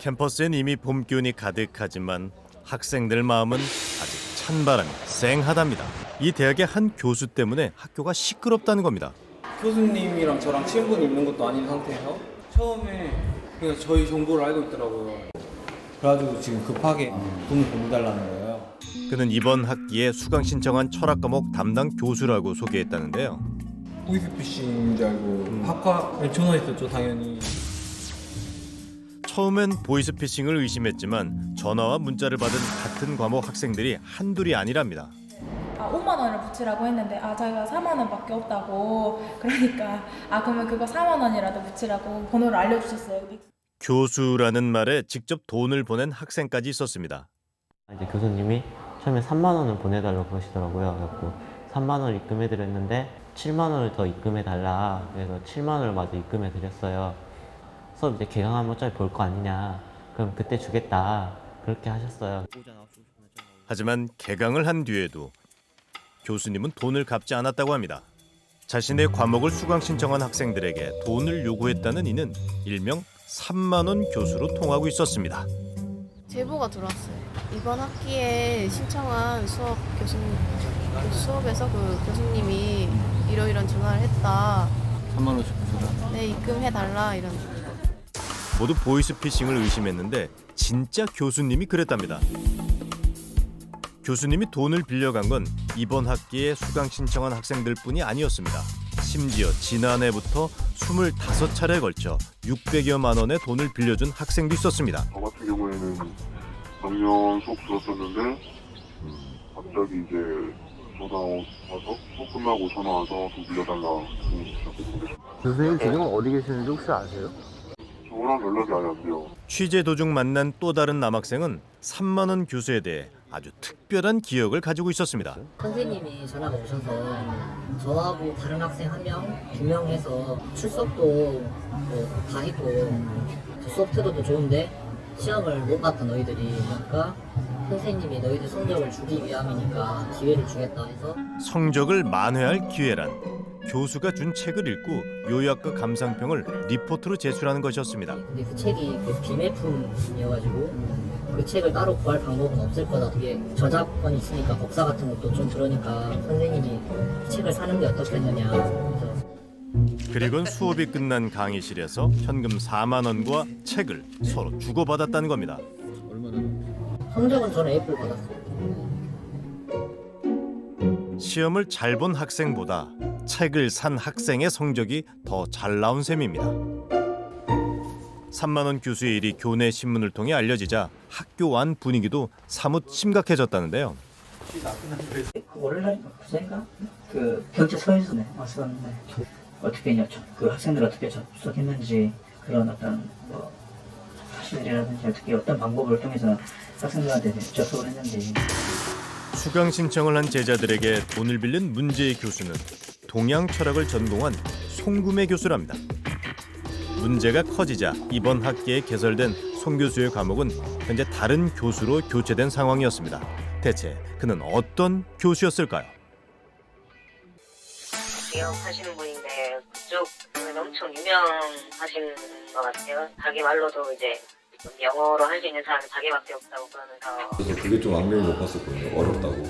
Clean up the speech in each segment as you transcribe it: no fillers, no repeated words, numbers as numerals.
캠퍼스엔 이미 봄 기운이 가득하지만 학생들 마음은 아직 찬바람이 쌩하답니다. 이 대학의 한 교수 때문에 학교가 시끄럽다는 겁니다. 교수님이랑 저랑 친분이 있는 것도 아닌 상태에서 처음에 그냥 저희 정보를 알고 있더라고요. 그래가지고 지금 급하게 돈을 보내달라는 거예요. 그는 이번 학기에 수강 신청한 철학 과목 담당 교수라고 소개했다는데요. 보이스피싱인 줄 알고 학과에 전화했었죠, 당연히. 처음엔 보이스피싱을 의심했지만 전화와 문자를 받은 같은 과목 학생들이 한둘이 아니랍니다. 5만 원을 붙이라고 했는데 자기가 4만 원밖에 없다고. 그러니까 그러면 그거 4만 원이라도 붙이라고 번호를 알려주셨어요. 교수라는 말에 직접 돈을 보낸 학생까지 있었습니다. 이제 교수님이 처음에 3만 원을 보내달라고 그러시더라고요. 그래갖고 3만 원 입금해드렸는데 7만 원을 더 입금해달라. 그래서 7만 원을 마저 입금해드렸어요. 수업 이제 개강하면 어차피 볼 거 아니냐. 그럼 그때 주겠다. 그렇게 하셨어요. 하지만 개강을 한 뒤에도 교수님은 돈을 갚지 않았다고 합니다. 자신의 과목을 수강 신청한 학생들에게 돈을 요구했다는 이는 일명 3만 원 교수로 통하고 있었습니다. 제보가 들어왔어요. 이번 학기에 신청한 수업에서 그 교수님이 이러이런 전화를 했다. 3만 원씩 주라. 네, 입금해달라 이런. 모두 보이스피싱을 의심했는데 진짜 교수님이 그랬답니다. 교수님이 돈을 빌려간 건 이번 학기에 수강 신청한 학생들뿐이 아니었습니다. 심지어 지난해부터 25차례에 걸쳐 600여만 원의 돈을 빌려준 학생도 있었습니다. 저 같은 경우에는 작년 수업 들었었는데 갑자기 이제 전화 와서 수업 끝나고 전화 와서 돈 빌려달라 시작했습니다. 교수님 지금 어디 계시는지 혹시 아세요? 저랑 연락이 아예 안 돼요. 취재 도중 만난 또 다른 남학생은 3만 원 교수에 대해 아주 특별한 기억을 가지고 있었습니다. 선생님이 전화가 오셔서 저하고 다른 학생 1명, 2명 해서 출석도 다 했고 수업 태도도 좋은데 시험을 못 봤던 너희들이 그러니까 선생님이 너희들 성적을 주기 위함이니까 기회를 주겠다 해서 성적을 만회할 기회란 교수가 준 책을 읽고 요약과 감상평을 리포트로 제출하는 것이었습니다. 근데 그 책이 비매품이어가지고 그 책을 따로 구할 방법은 없을 거다. 그게 저작권이 있으니까 법사 같은 것도 좀 그러니까 선생님이 그 책을 사는 게 어떻겠느냐. 그리고는 수업이 끝난 강의실에서 현금 4만 원과 책을 서로 주고받았다는 겁니다. 성적은 저는 A뿔 받았어요. 시험을 잘 본 학생보다 책을 산 학생의 성적이 더 잘 나온 셈입니다. 3만 원 교수의 일이 교내 신문을 통해 알려지자 학교 안 분위기도 사뭇 심각해졌다는데요. 월요일날 부생가 그 경찰서에서 왔었는데 어떻게 했냐, 그 학생들 어떻게 접속했는지 그런 어떤 사실이라든지 어떻게 어떤 방법을 통해서 학생들한테 접속을 했는지. 수강 신청을 한 제자들에게 돈을 빌린 문제의 교수는 동양 철학을 전공한 송금의 교수랍니다. 문제가 커지자 이번 학기에 개설된 송 교수의 과목은 현재 다른 교수로 교체된 상황이었습니다. 대체 그는 어떤 교수였을까요? 기억하시는 분인데 그쪽은 엄청 유명하신 것 같아요. 자기 말로도 이제 영어로 할 수 있는 사람이 자기밖에 없다고 그러면서 그래서 그게 좀 악명이 높았었거든요. 어렵다고.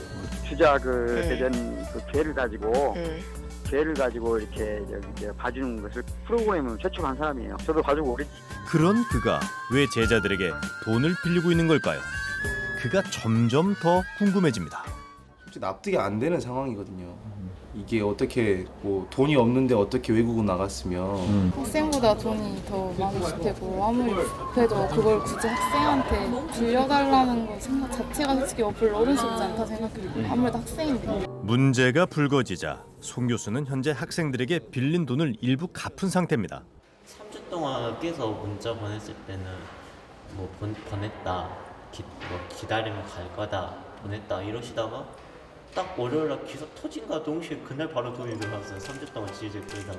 주자 대전 죄를 가지고 이렇게 봐주는 것을 프로그램을 제출한 사람이에요. 저도 가지고 오래. 그런 그가 왜 제자들에게 돈을 빌리고 있는 걸까요? 그가 점점 더 궁금해집니다. 솔직히 납득이 안 되는 상황이거든요. 이게 어떻게 돈이 없는데 어떻게 외국을 나갔으면 학생보다 돈이 더 많을 테고 아무리 급해도 그걸 굳이 학생한테 빌려달라는 거 생각 자체가 솔직히 별로 어른스럽지 않다 생각해요. 아무래도 학생인데. 문제가 불거지자 송 교수는 현재 학생들에게 빌린 돈을 일부 갚은 상태입니다. 3주 동안 계속 문자 보냈을 때는 보냈다, 기다리면 갈 거다, 보냈다 이러시다가 딱 월요일날 기사 터진과 동시에 그날 바로 돈이 들어왔어요. 3주 동안 질질 끌다가.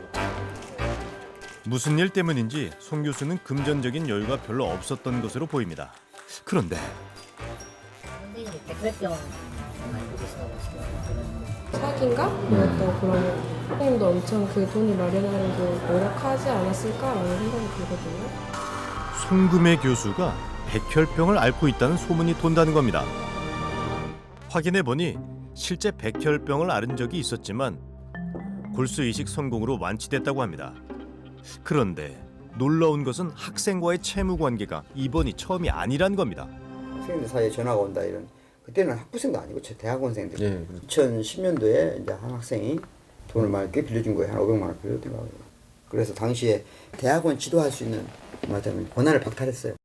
무슨 일 때문인지 송 교수는 금전적인 여유가 별로 없었던 것으로 보입니다. 그런데 선생님이 백혈병 알고 계시다고 하시더라고요. 사기인가? 또 그런 선생님도 엄청 그 돈을 마련하려고 노력하지 않았을까라는 생각이 들거든요. 송금의 교수가 백혈병을 앓고 있다는 소문이 돈다는 겁니다. 확인해 보니 실제 백혈병을 앓은 적이 있었지만 골수 이식 성공으로 완치됐다고 합니다. 그런데 놀라운 것은 학생과의 채무 관계가 이번이 처음이 아니란 겁니다. 학생들 사이에 전화가 온다 이런. 그때는 학부생도 아니고 대학원생들. 2010년도에 이제 한 학생이 돈을 많이 빌려준 거예요. 한 500만 원 빌려주더라고요. 그래서 당시에 대학원 지도할 수 있는 말하자면 권한을 박탈했어요.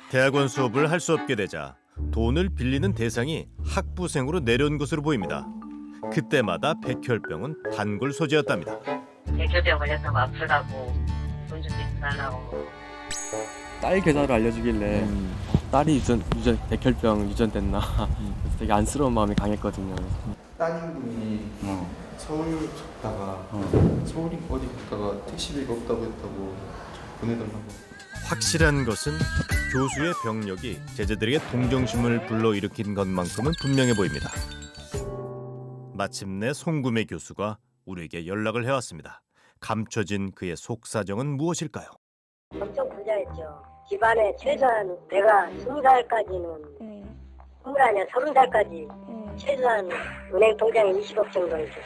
대학원 수업을 할 수 없게 되자 돈을 빌리는 대상이 학부생으로 내려온 것으로 보입니다. 그때마다 백혈병은 단골 소재였답니다. 백혈병 걸렸다고 아프다고 돈 좀 내달라고. 딸 계좌를 알려주길래 딸이 백혈병 유전됐나 그래서 되게 안쓰러운 마음이 강했거든요. 따님분이 서울 갔다가 서울이 어디 갔다가 택시비가 없다고 했다고 보내달라고. 확실한 것은 교수의 병력이 제자들에게 동정심을 불러일으킨 것만큼은 분명해 보입니다. 마침내 송금의 교수가 우리에게 연락을 해왔습니다. 감춰진 그의 속사정은 무엇일까요? 엄청 부자였죠. 집안에 최소한 내가 20살까지는 20 아니야 30살까지 최소한 은행 통장에 20억 정도 있었어.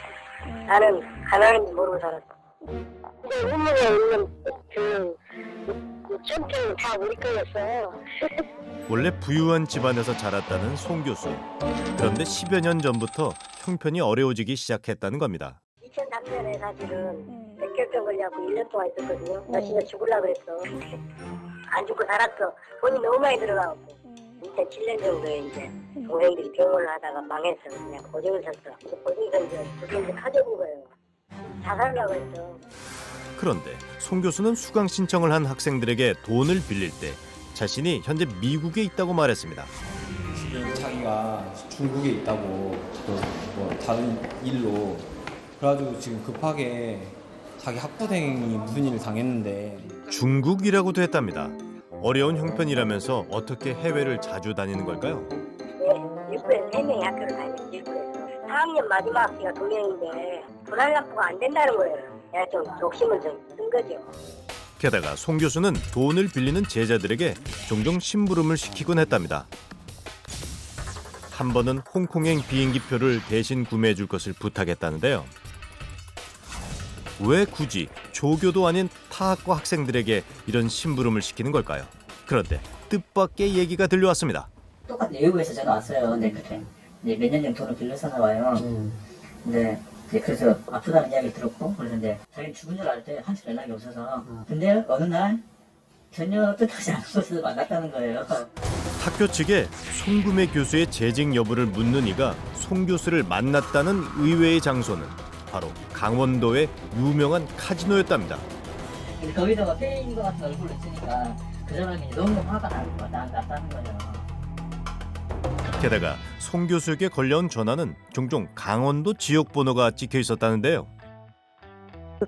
나는 가난한지 모르고 살았어. 근데 우물에 있는 그 점핑 다 우리 거였어요. 원래 부유한 집안에서 자랐다는 송 교수. 그런데 10여 년 전부터 형편이 어려워지기 시작했다는 겁니다. 2003년에 사실은 백혈병 걸려갖고 1년 동안 있었거든요. 나 진짜 죽으려고 그랬어. 안 죽고 살았어. 돈이 너무 많이 들어가고. 2007년 정도에 이제 동생들이 병원을 하다가 망했어. 그냥 보증을 샀어. 보증서 이제 그게 타져본 거예요. 자살하려고 했어. 그런데 송 교수는 수강 신청을 한 학생들에게 돈을 빌릴 때 자신이 현재 미국에 있다고 말했습니다. 지금 자기가 중국에 있다고 뭐 다른 일로 그래가지고 지금 급하게 자기 학부생이 무슨 일을 당했는데 중국이라고도 했답니다. 어려운 형편이라면서 어떻게 해외를 자주 다니는 걸까요? 네, 미국에서 3명이 학교를 다녔어. 미국에서 4학년 마지막 학기가 2명인데 분할 납부가 안 된다는 거예요. 내가 좀 욕심을 좀 쓴 거죠. 게다가 송 교수는 돈을 빌리는 제자들에게 종종 심부름을 시키곤 했답니다. 한 번은 홍콩행 비행기표를 대신 구매해 줄 것을 부탁했다는데요. 왜 굳이 조교도 아닌 타학과 학생들에게 이런 심부름을 시키는 걸까요? 그런데 뜻밖의 얘기가 들려왔습니다. 똑같은 외국에서 전화 왔어요. 근데 그때 이제 몇 년 정도 돈을 빌렸었나 봐요. 근데 이제 그래서 아프다는 이야기를 들었고 그래서 이제 자기는 죽은 줄 알 때 한참 연락이 없어서 근데 어느 날 전혀 뜻하지 않은 곳에서 만났다는 거예요. 학교 측에 송금의 교수의 재직 여부를 묻는 이가 송 교수를 만났다는 의외의 장소는 바로 강원도의 유명한 카지노였답니다. 거기다가 페인 것 같은 얼굴을 있으니까 그 사람이 너무 화가 났다는 거죠. 게다가 송 교수에게 걸려온 전화는 종종 강원도 지역 번호가 찍혀 있었다는데요.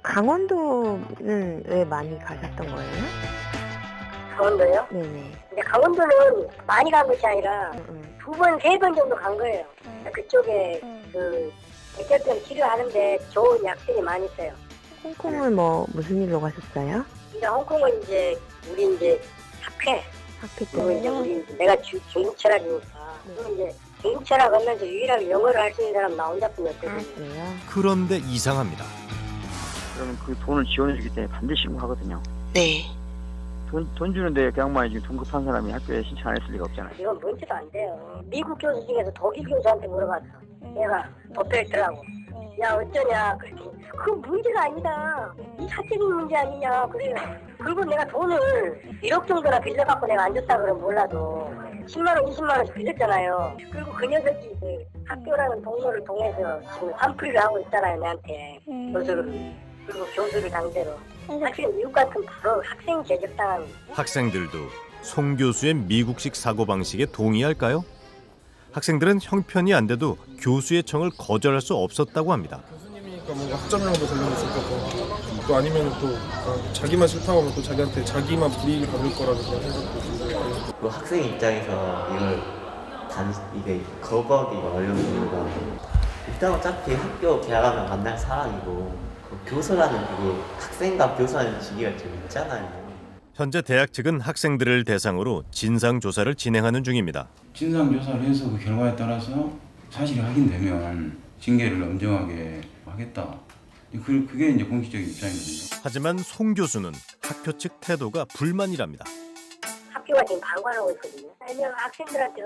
강원도는 왜 많이 가셨던 거예요? 강원도요? 네네. 근데 강원도는 많이 간 것이 아니라 2번, 3번 정도 간 거예요. 그쪽에 그 백혈병 치료하는데 좋은 약들이 많이 있어요. 홍콩은 무슨 일로 가셨어요? 이제 홍콩은 이제 우리 이제 학회 그리고 이제 우리 내가 중국 철학이니까 그리고 이제 중국 철학 하면서 유일하게 영어를 할 수 있는 사람 나 혼자뿐이었거든요. 그런데 이상합니다. 그러면 그 돈을 지원해주기 때문에 반드시 신고하거든요. 네. 돈 주는데 그 양반이 지금 돈 급한 사람이 학교에 신청 안 했을 리가 없잖아요. 이건 뭔지도 안 돼요. 미국 교수 중에서 독일 교수한테 물어봤어. 얘가 덮여있더라고. 야 어쩌냐 그랬더니 그건 문제가 아니다. 이 사적인 문제 아니냐. 그래요. 그리고 내가 돈을 1억 정도나 빌려갖고 내가 안 줬다 그러면 몰라도 10만 원, 20만 원씩 빌렸잖아요. 그리고 그 녀석이 그 학교라는 동료를 통해서 지금 환풀이를 하고 있잖아요. 내한테 교수를. 그리고 교수를 상대로. 사실 미국 같은 바로 학생 제적당한. 학생들도 송 교수의 미국식 사고방식에 동의할까요? 학생들은 형편이 안 돼도 교수의 청을 거절할 수 없었다고 합니다. 교수님이니까 뭔가 학점량도 걸려있을 거고 또 아니면 또 자기만 싫다고 하면 또 자기한테 자기만 불이익을 받을 거라고 생각해서 그 학생 입장에서 이게 거부하기가 어려운 이유가 일단 어차피 학교 개학하면 만날 사람이고 그 교수라는 그게 학생과 교수라는 직위가 좀 있잖아요. 현재 대학 측은 학생들을 대상으로 진상 조사를 진행하는 중입니다. 진상 조사를 해서 그 결과에 따라서 사실이 확인되면 징계를 엄정하게 하겠다. 그게 이제 공식적인 입장이거든요. 하지만 송 교수는 학교 측 태도가 불만이랍니다. 학교가 지금 방관하고 있거든요. 아니면 학생들한테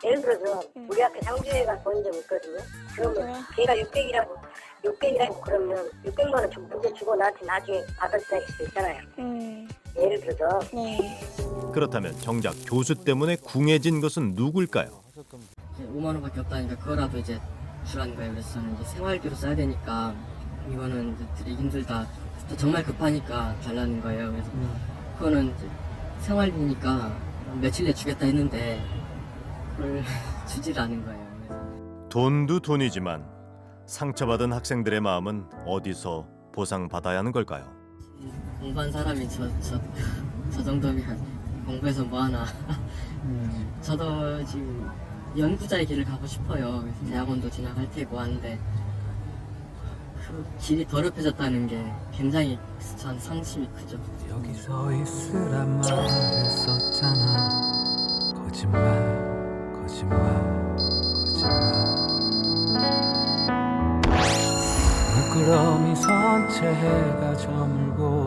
예를 들어서 우리 학교 상주회가 본 적이 있거든요. 그러면 걔가 600이라고 그러면 600만 원 좀 먼저 주고 나한테 나중에 받아줄 수 있잖아요. 예를 들어서. 그렇다면 정작 교수 때문에 궁해진 것은 누굴까요? 5만 원밖에 없다니까 그거라도 이제 주라는 거예요. 그래서 저는 이제 생활비로 써야 되니까 이거는 이제 드리기 힘들다. 정말 급하니까 달라는 거예요. 그래서 그거는 이제 생활비니까 며칠 내에 주겠다 했는데 그걸 주질 않은 거예요. 돈도 돈이지만 상처받은 학생들의 마음은 어디서 보상받아야 하는 걸까요? 공부한 사람이 저 정도면 공부해서 뭐하나. 저도 지금 연구자의 길을 가고 싶어요. 그래서 대학원도 진학할 테고 하는데 그 길이 더럽혀졌다는 게 굉장히 전 상심이 크죠. 여기 서 있으란 말했었잖아. 거짓말 거짓말 거짓말. 물끄러미 선체 해가 저물고